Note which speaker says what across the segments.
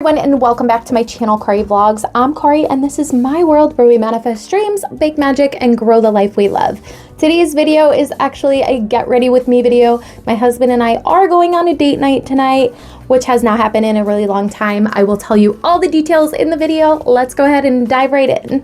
Speaker 1: Everyone, and welcome back to my channel, Kari Vlogs. I'm Kari, and this is my world where we manifest dreams, bake magic, and grow the life we love. Today's video is actually a get ready with me video. My husband and I are going on a date night tonight, which has not happened in a really long time. I will tell you all the details in the video. Let's go ahead and dive right in.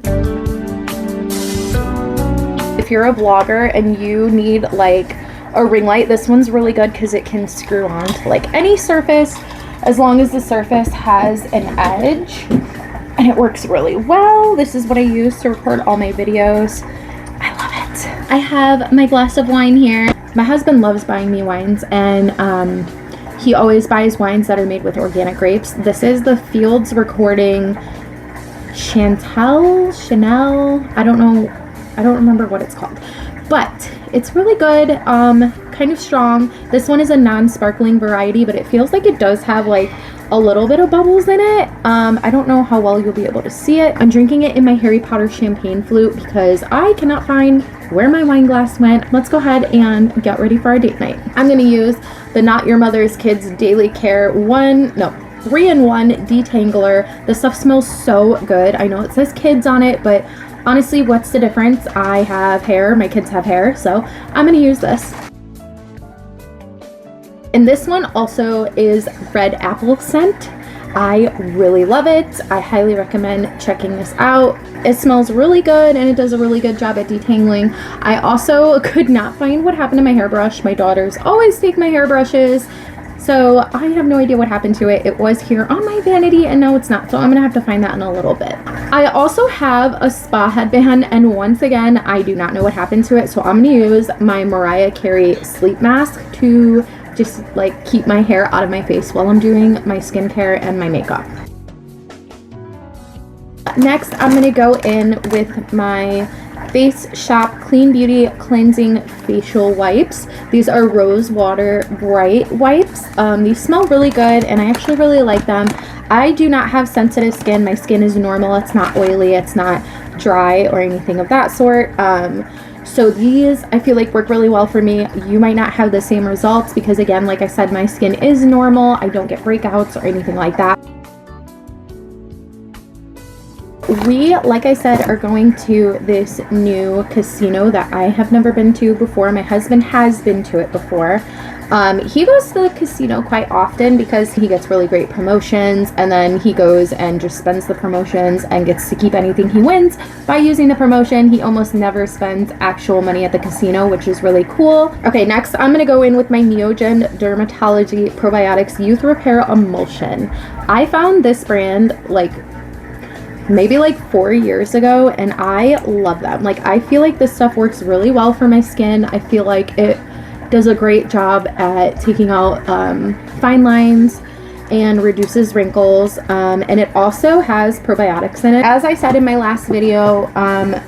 Speaker 1: If you're a vlogger and you need like a ring light, this one's really good because it can screw on to like any surface, as long as the surface has an edge, and it works really well. This is what I use to record all my videos. I love it. I have my glass of wine here. My husband loves buying me wines, and he always buys wines that are made with organic grapes. This is the Fields Recording Chanel. I don't remember what it's called, but it's really good. Kind of strong. This one is a non-sparkling variety, but it feels like it does have like a little bit of bubbles in it. I don't know how well you'll be able to see it. I'm drinking it in my Harry Potter champagne flute because I cannot find where my wine glass went. Let's go ahead and get ready for our date night. I'm going to use the Not Your Mother's Kids Daily Care 3-in-1 detangler. This stuff smells so good. I know it says kids on it, but honestly, what's the difference? I have hair, my kids have hair, so I'm going to use this. And this one also is red apple scent. I really love it. I highly recommend checking this out. It smells really good and it does a really good job at detangling. I also could not find what happened to my hairbrush. My daughters always take my hairbrushes, so I have no idea what happened to it. It was here on my vanity and now it's not, so I'm gonna have to find that in a little bit. I also have a spa headband, and once again, I do not know what happened to it, so I'm gonna use my Mariah Carey sleep mask to just like keep my hair out of my face while I'm doing my skincare and my makeup. Next, I'm gonna go in with my Face Shop Clean Beauty Cleansing Facial Wipes. These are rose water bright wipes. These smell really good and I actually really like them. I do not have sensitive skin. My skin is normal. It's not oily. It's not dry or anything of that sort. So these I feel like work really well for me. You might not have the same results because, again, like I said, my skin is normal. I don't get breakouts or anything like that. We, like I said, are going to this new casino that I have never been to before. My husband has been to it before. He goes to the casino quite often because he gets really great promotions, and then he goes and just spends the promotions and gets to keep anything he wins by using the promotion. He almost never spends actual money at the casino, which is really cool. Okay, next I'm gonna go in with my Neogen Dermatology Probiotics Youth Repair Emulsion. I found this brand like maybe like 4 years ago and I love them. Like, I feel like this stuff works really well for my skin. I feel like it does a great job at taking out fine lines and reduces wrinkles, and it also has probiotics in it. As I said in my last video,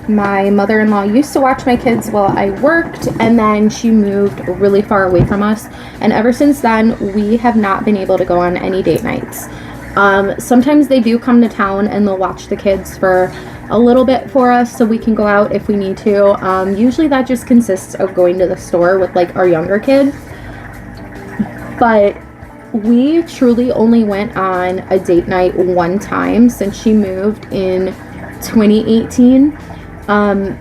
Speaker 1: my mother-in-law used to watch my kids while I worked, and then she moved really far away from us, and ever since then we have not been able to go on any date nights. Sometimes they do come to town and they'll watch the kids for a little bit for us so we can go out if we need to. Usually that just consists of going to the store with like our younger kid. But we truly only went on a date night one time since she moved in 2018. And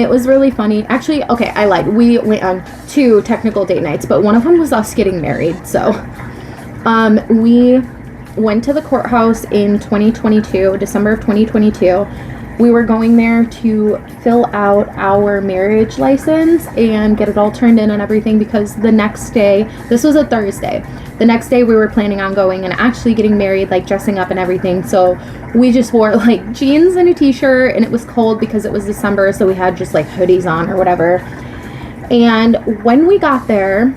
Speaker 1: it was really funny. Actually, okay, I lied. We went on 2 technical date nights, but one of them was us getting married. So we went to the courthouse in 2022, December of 2022. We were going there to fill out our marriage license and get it all turned in and everything because the next day, this was a Thursday, the next day we were planning on going and actually getting married, like dressing up and everything. So we just wore like jeans and a t-shirt, and it was cold because it was December, so we had just like hoodies on or whatever. And when we got there,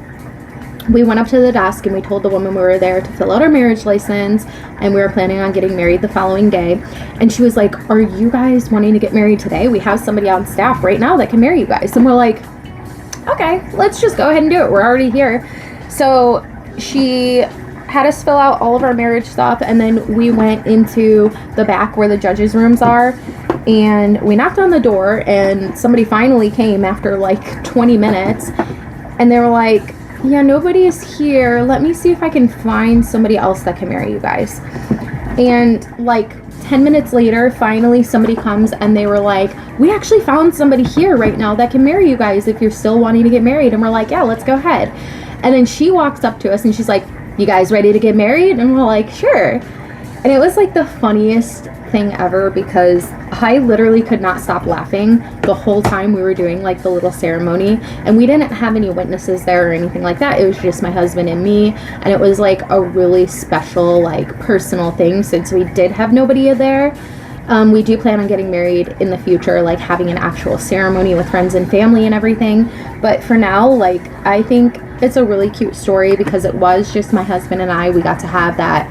Speaker 1: we went up to the desk and we told the woman we were there to fill out our marriage license and we were planning on getting married the following day. And she was like, "Are you guys wanting to get married today? We have somebody on staff right now that can marry you guys." And we're like, "Okay, let's just go ahead and do it. We're already here." So she had us fill out all of our marriage stuff, and then we went into the back where the judges' rooms are, and we knocked on the door, and somebody finally came after like 20 minutes, and they were like, yeah, nobody is here. Let me see if I can find somebody else that can marry you guys. And like 10 minutes later, finally somebody comes and they were like, we actually found somebody here right now that can marry you guys if you're still wanting to get married. And we're like, yeah, let's go ahead. And then she walks up to us and she's like, you guys ready to get married? And we're like, sure. And it was like the funniest thing ever because I literally could not stop laughing the whole time we were doing like the little ceremony, and we didn't have any witnesses there or anything like that. It was just my husband and me, and it was like a really special, like, personal thing since we did have nobody there. We do plan on getting married in the future, like having an actual ceremony with friends and family and everything, but for now, like, I think it's a really cute story because it was just my husband and I. We got to have that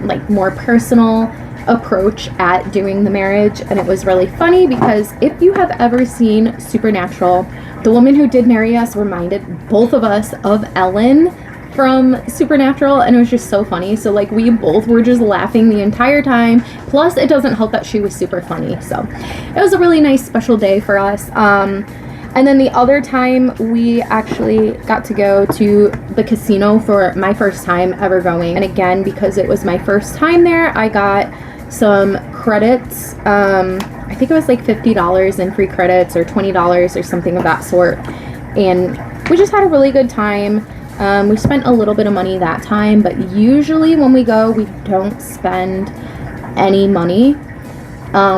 Speaker 1: like more personal approach at doing the marriage, and it was really funny because if you have ever seen Supernatural, the woman who did marry us reminded both of us of Ellen from Supernatural, and it was just so funny. So like we both were just laughing the entire time, plus it doesn't help that she was super funny, so it was a really nice special day for us. And then the other time we actually got to go to the casino for my first time ever going. And again, because it was my first time there, I got some credits. I think it was like $50 in free credits or $20 or something of that sort. And we just had a really good time. We spent a little bit of money that time, but usually when we go, we don't spend any money.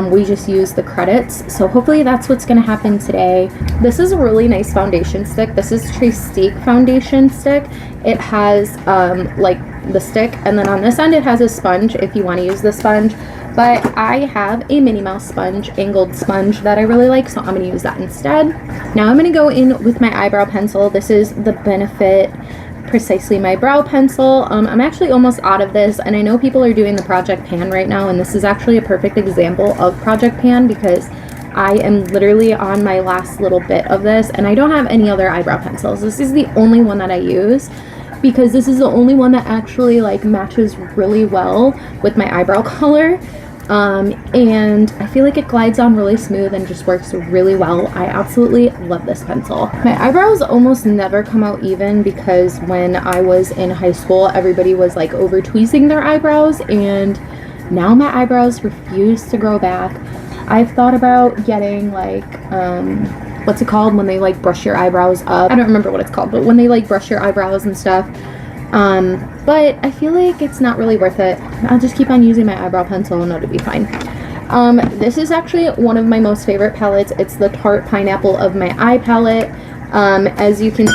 Speaker 1: We just use the credits, so hopefully that's what's going to happen today. This is a really nice foundation stick. This is Trestique foundation stick. It has like the stick, and then on this end it has a sponge if you want to use the sponge, but I have a Minnie Mouse sponge, angled sponge, that I really like, so I'm going to use that instead. Now I'm going to go in with my eyebrow pencil. This is the Benefit Precisely My Brow Pencil. I'm actually almost out of this, and I know people are doing the Project Pan right now, and this is actually a perfect example of Project Pan because I am literally on my last little bit of this, and I don't have any other eyebrow pencils. This is the only one that I use because this is the only one that actually like matches really well with my eyebrow color. And I feel like it glides on really smooth and just works really well. I absolutely love this pencil. My eyebrows almost never come out even because when I was in high school, everybody was like over tweezing their eyebrows, and now my eyebrows refuse to grow back. I've thought about getting like, what's it called when they like brush your eyebrows up? I don't remember what it's called, but when they like brush your eyebrows and stuff. But I feel like it's not really worth it. I'll just keep on using my eyebrow pencil and it'll be fine. This is actually one of my most favorite palettes. It's the Tarte Pineapple of My Eye palette. As you can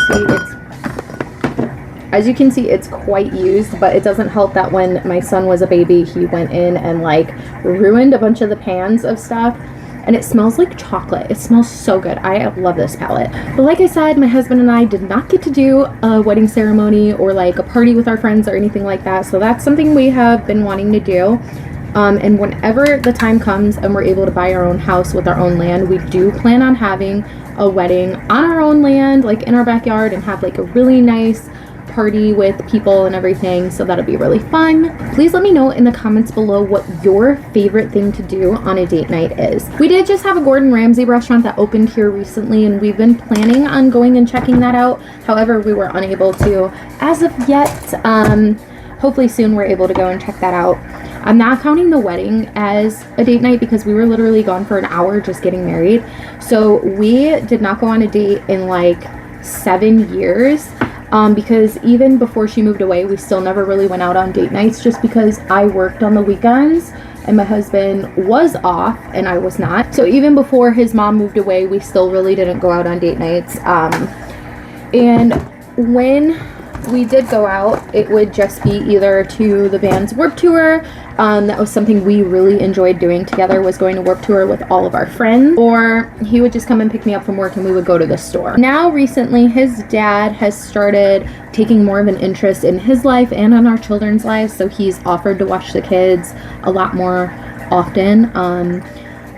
Speaker 1: see, it's quite used, but it doesn't help that when my son was a baby, he went in and like ruined a bunch of the pans of stuff. And it smells like chocolate. It smells so good. I love this palette. But like I said, my husband and I did not get to do a wedding ceremony or like a party with our friends or anything like that. So that's something we have been wanting to do. And whenever the time comes and we're able to buy our own house with our own land, we do plan on having a wedding on our own land, like in our backyard, and have like a really nice party with people and everything, so that'll be really fun. Please let me know in the comments below what your favorite thing to do on a date night is. We did just have a Gordon Ramsay restaurant that opened here recently, and we've been planning on going and checking that out. However, we were unable to as of yet. Hopefully soon we're able to go and check that out. I'm not counting the wedding as a date night because we were literally gone for an hour just getting married. So we did not go on a date in like 7 years. Because even before she moved away, we still never really went out on date nights just because I worked on the weekends and my husband was off and I was not. So even before his mom moved away, we still really didn't go out on date nights. And when we did go out, it would just be either to the band's Warped Tour. That was something we really enjoyed doing together, was going to Warped Tour with all of our friends, or he would just come and pick me up from work and we would go to the store. Now recently his dad has started taking more of an interest in his life and in our children's lives, so he's offered to watch the kids a lot more often.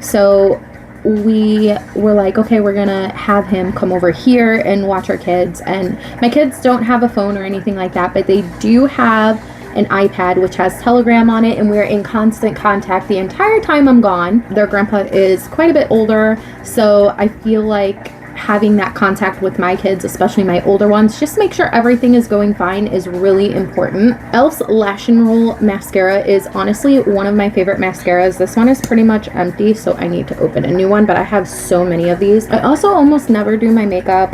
Speaker 1: So we were like, okay, we're gonna have him come over here and watch our kids. And my kids don't have a phone or anything like that, but they do have an iPad which has Telegram on it, and we're in constant contact the entire time I'm gone. Their grandpa is quite a bit older, so I feel like having that contact with my kids, especially my older ones, just to make sure everything is going fine is really important. Elf's Lash and Roll mascara is honestly one of my favorite mascaras. This one is pretty much empty, so I need to open a new one, but I have so many of these. I also almost never do my makeup.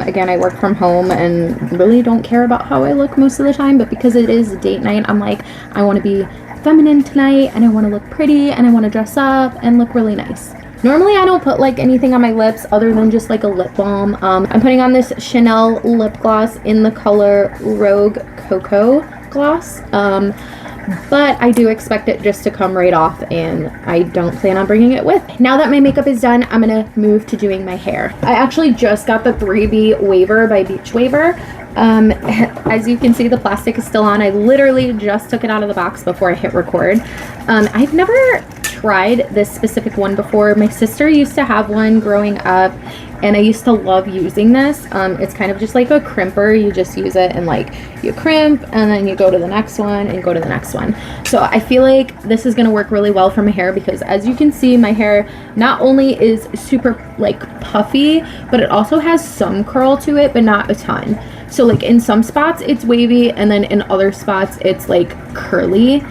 Speaker 1: Again, I work from home and really don't care about how I look most of the time, but because it is date night, I'm like, I want to be feminine tonight and I want to look pretty and I want to dress up and look really nice. Normally I don't put like anything on my lips other than just like a lip balm. I'm putting on this Chanel lip gloss in the color Rogue Cocoa Gloss. But I do expect it just to come right off, and I don't plan on bringing it with. Now that my makeup is done, I'm gonna move to doing my hair. I actually just got the 3B Waver by Beach Waver. As you can see, the plastic is still on. I literally just took it out of the box before I hit record. I've never tried this specific one before. My sister used to have one growing up, and I used to love using this. It's kind of just like a crimper. You just use it and like you crimp and then you go to the next one and go to the next one. So I feel like this is gonna work really well for my hair because as you can see, my hair not only is super like puffy, but it also has some curl to it, but not a ton. So like in some spots it's wavy and then in other spots it's like curly.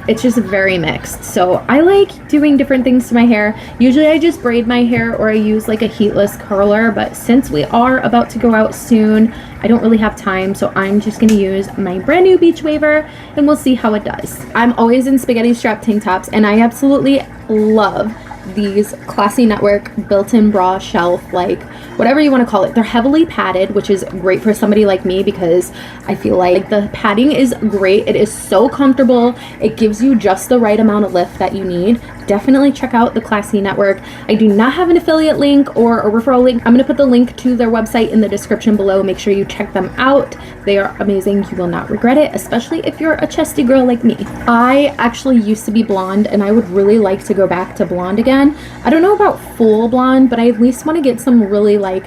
Speaker 1: It's just very mixed. So I like doing different things to my hair. Usually I just braid my hair or I use like a heatless curler, but since we are about to go out soon, I don't really have time, so I'm just gonna use my brand new Beach Waver and we'll see how it does. I'm always in spaghetti strap tank tops and I absolutely love these Classy Network built-in bra shelf, like whatever you want to call it. They're heavily padded, which is great for somebody like me because I feel like the padding is great. It is so comfortable. It gives you just the right amount of lift that you need. Definitely check out the Classy Network. I do not have an affiliate link or a referral link. I'm going to put the link to their website in the description below. Make sure you check them out. They are amazing. You will not regret it, especially if you're a chesty girl like me. I actually used to be blonde and I would really like to go back to blonde again. I don't know about full blonde, but I at least want to get some really like,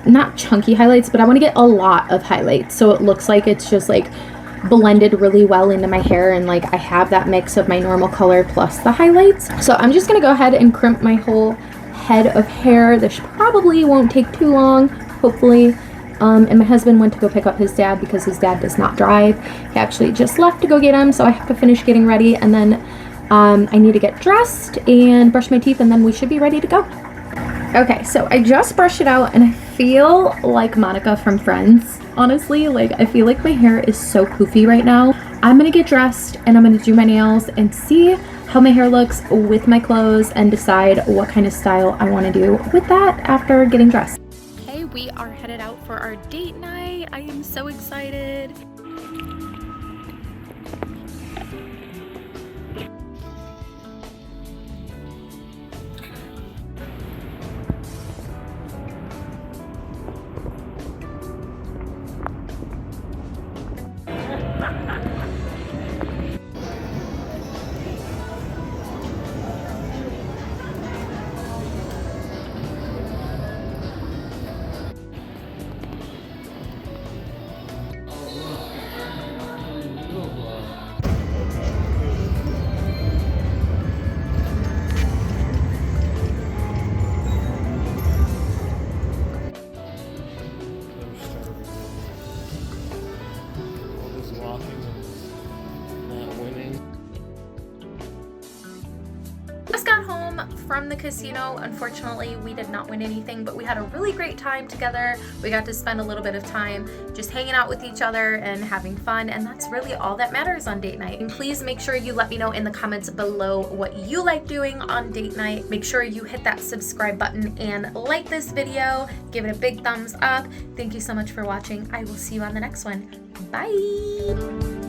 Speaker 1: not chunky highlights, but I want to get a lot of highlights so it looks like it's just like blended really well into my hair and like I have that mix of my normal color plus the highlights. So I'm just gonna go ahead and crimp my whole head of hair. This probably won't take too long, hopefully. And my husband went to go pick up his dad because his dad does not drive. He actually just left to go get him, so I have to finish getting ready and then I need to get dressed and brush my teeth and then we should be ready to go. Okay, so I just brushed it out and I feel like Monica from Friends. Honestly, like I feel like my hair is so poofy right now. I'm gonna get dressed and I'm gonna do my nails and see how my hair looks with my clothes and decide what kind of style I want to do with that after getting dressed. Okay, we are headed out for our date night. I am so excited. Just got home from the casino. Unfortunately, we did not win anything, but we had a really great time together. We got to spend a little bit of time just hanging out with each other and having fun, and that's really all that matters on date night. And please make sure you let me know in the comments below what you like doing on date night. Make sure you hit that subscribe button and like this video. Give it a big thumbs up. Thank you so much for watching. I will see you on the next one. Bye!